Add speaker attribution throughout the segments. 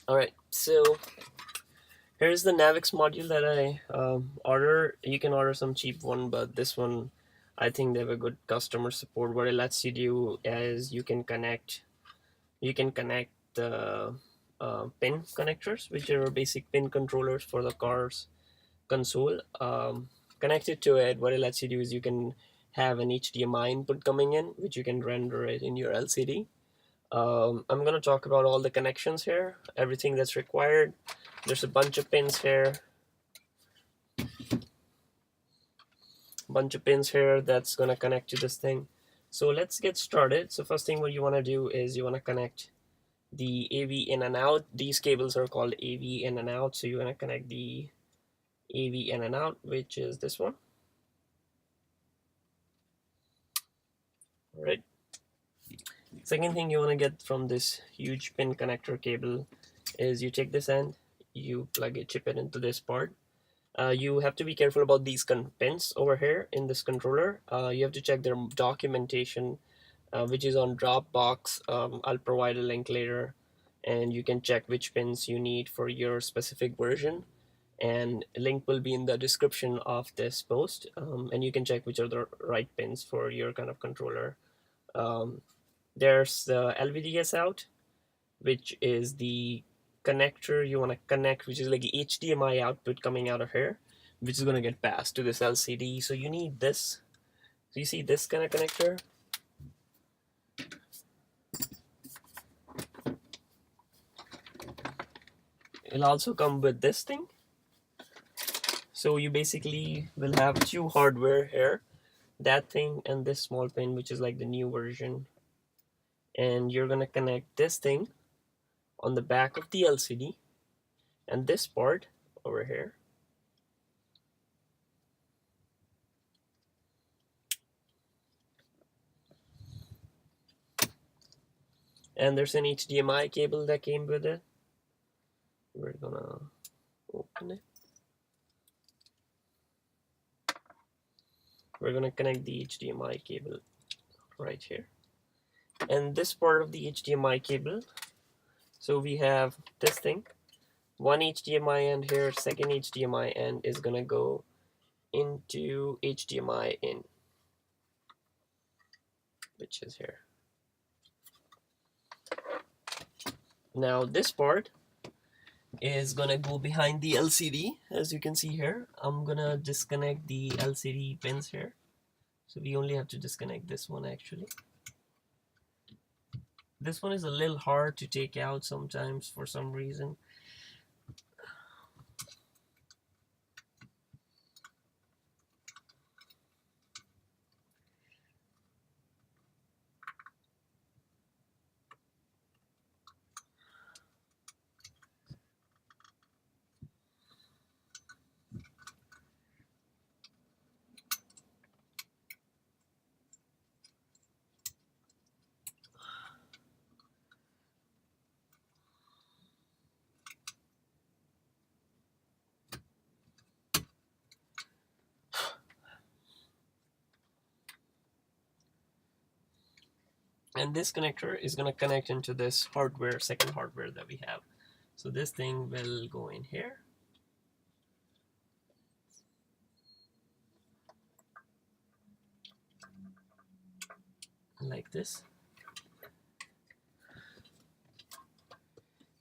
Speaker 1: Alright, so here's the Navix module that I order. You can order some cheap one, but this one, I think they have a good customer support. What it lets you do is you can connect the pin connectors, which are basic pin controllers for the car's console. Connected to it, what it lets you do is you can have an HDMI input coming in, which you can render it in your LCD. I'm gonna talk about all the connections here, everything that's required. There's a bunch of pins here, that's gonna connect to this thing. So let's get started. So first thing what you wanna do is you wanna connect the AV in and out. These cables are called AV in and out. So you're gonna connect the AV in and out, which is this one. All right. Second thing you want to get from this huge pin connector cable is you take this end, you plug it, chip it into this part. You have to be careful about these pins over here in this controller. You have to check their documentation, which is on Dropbox. I'll provide a link later, and you can check which pins you need for your specific version. And a link will be in the description of this post, and you can check which are the right pins for your kind of controller. Um, there's the LVDS out, which is the connector you want to connect, which is like a HDMI output coming out of here, which is going to get passed to this LCD. So you need this. So you see this kind of connector. It'll also come with this thing. So you basically will have two hardware here, that thing and this small pin, which is like the new version. And you're going to connect this thing on the back of the LCD and this part over here. And there's an HDMI cable that came with it. We're gonna open it. We're gonna connect the HDMI cable right here. And this part of the HDMI cable, so we have this thing, one HDMI end here, second HDMI end is gonna go into HDMI in, which is here. Now this part is gonna go behind the LCD, as you can see here. I'm gonna disconnect the LCD pins here. So we only have to disconnect this one actually. This one is a little hard to take out sometimes for some reason. And this connector is going to connect into this hardware, second hardware that we have. So this thing will go in here. Like this.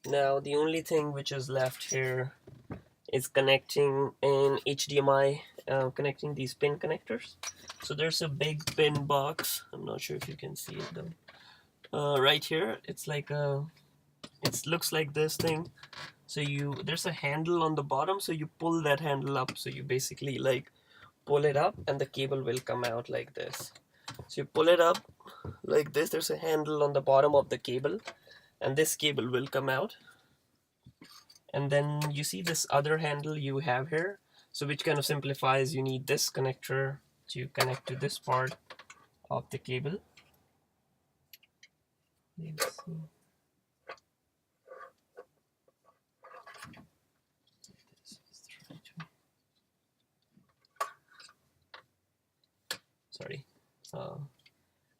Speaker 1: Now the only thing which is left here is connecting an HDMI, connecting these pin connectors. So there's a big pin box. I'm not sure if you can see it though. Right here, it's like it looks like this thing. So there's a handle on the bottom, so you pull that handle up. So you basically like pull it up and the cable will come out like this. So you pull it up like this, there's a handle on the bottom of the cable and this cable will come out. And then you see this other handle you have here, so which kind of simplifies, you need this connector to connect to this part of the cable. Let's see.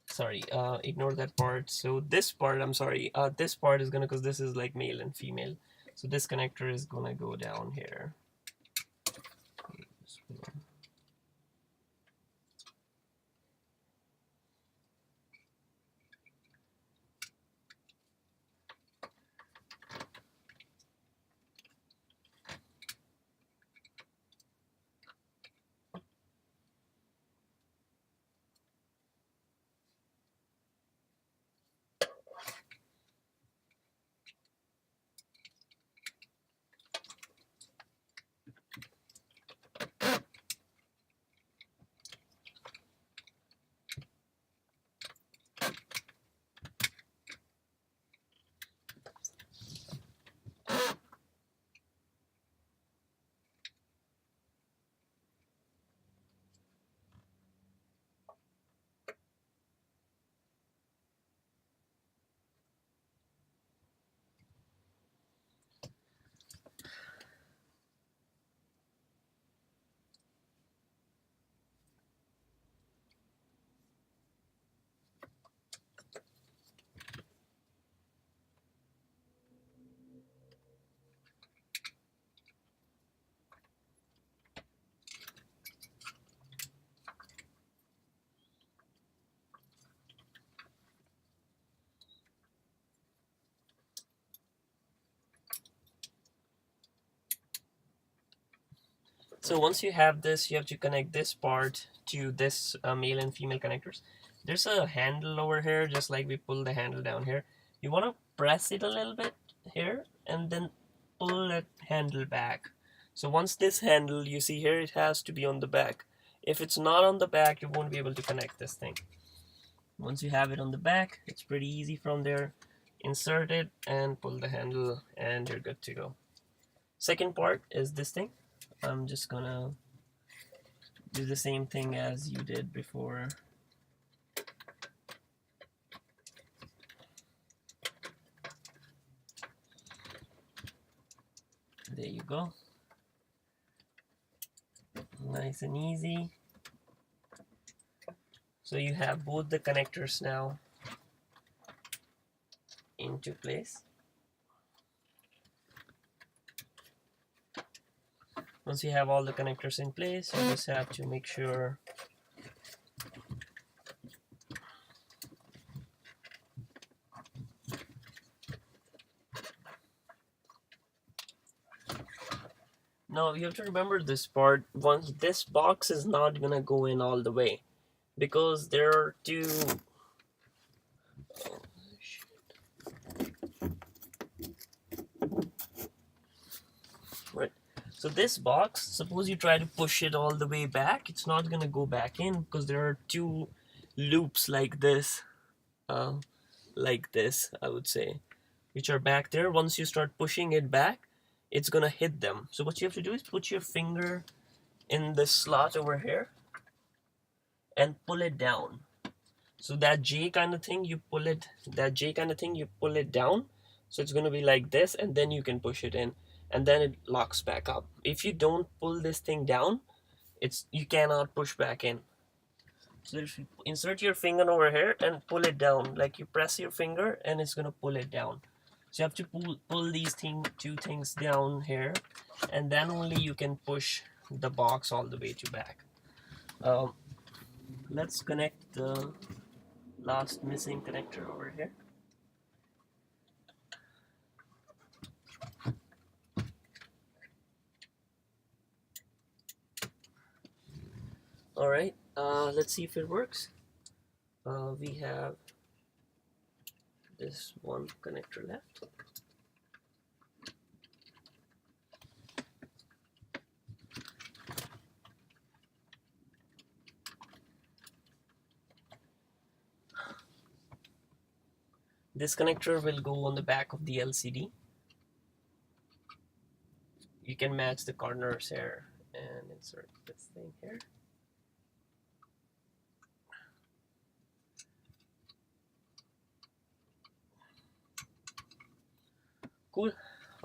Speaker 1: Sorry, ignore that part. So this part, I'm sorry, this part is gonna, because this is like male and female, So this connector is gonna go down here. So once you have this, you have to connect this part to this male and female connectors. There's a handle over here, just like we pull the handle down here. You want to press it a little bit here and then pull that handle back. So once this handle, you see here, it has to be on the back. If it's not on the back, you won't be able to connect this thing. Once you have it on the back, it's pretty easy from there. Insert it and pull the handle and you're good to go. Second part is this thing. I'm just gonna do the same thing as you did before. There you go. Nice and easy. So you have both the connectors now into place. Once you have all the connectors in place, you just have to make sure now you have to remember this part. Once this box is not gonna go in all the way because there are two right. So this box, suppose you try to push it all the way back, it's not gonna go back in because there are two loops like this, I would say, which are back there. Once you start pushing it back, it's gonna hit them. So what you have to do is put your finger in this slot over here and pull it down. So that J kind of thing, you pull it down. So it's gonna be like this, and then you can push it in, and then it locks back up. If you don't pull this thing down, you cannot push back in. So if you insert your finger over here and pull it down, like you press your finger and it's gonna pull it down. So you have to pull these two things down here, and then only you can push the box all the way to back. Let's connect the last missing connector over here. Alright, let's see if it works. We have this one connector left. This connector will go on the back of the LCD. You can match the corners here and insert this thing here. Cool.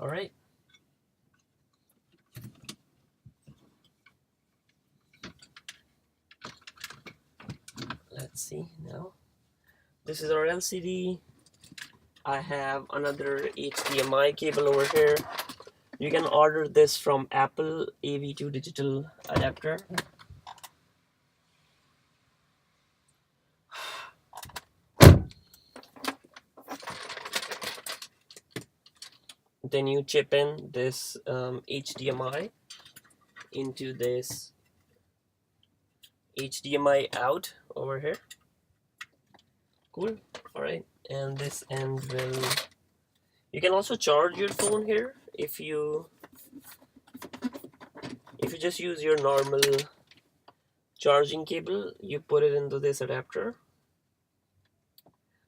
Speaker 1: All right. Let's see now. This is our LCD. I have another HDMI cable over here. You can order this from Apple AV2 digital adapter. Then you chip in this HDMI into this HDMI out over here. Cool. All right, and this end will. You can also charge your phone here if you just use your normal charging cable. You put it into this adapter.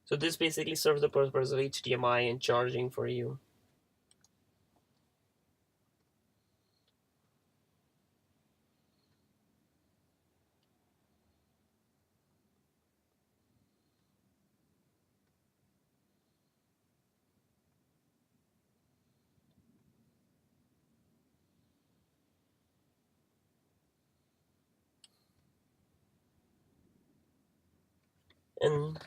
Speaker 1: So this basically serves the purpose of HDMI and charging for you. And